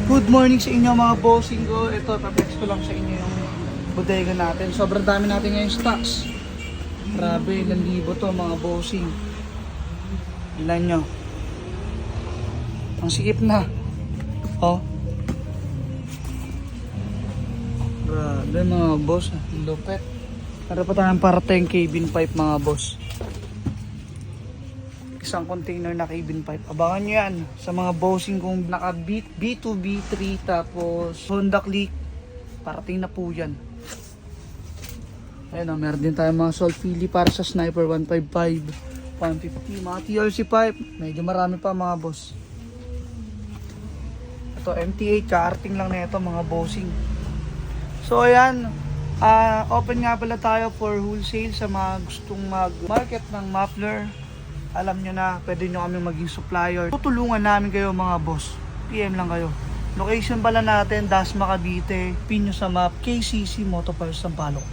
Good morning sa inyo mga bossing ko. Ito, paplex ko lang sa inyo yung bodega natin. Sobrang dami natin ngayon stocks. Grabe, ilang libo to mga bossing. Ilan nyo? Ang sikip na. Oh. Grabe mga boss. Lupet. Meron pa tayong parating cabin pipe mga boss. Isang container na cabin pipe. Abangan nyo yan sa mga bossing kung naka B2, B3 tapos Honda Click. Parating na po yan. Ayun o, meron din tayong mga salt fili para sa sniper 155, 150, mga TRC pipe. Medyo marami pa mga boss. Ito MTA, charting lang na ito mga bossing. So ayan, open nga pala tayo for wholesale sa mga gustong mag-market ng muffler. Alam nyo na, pwede nyo kami maging supplier. Tutulungan namin kayo mga boss. PM lang kayo. Location pala natin, Dasma Cavite. Pin nyo sa map, KCC Motor Parts Sampaloc.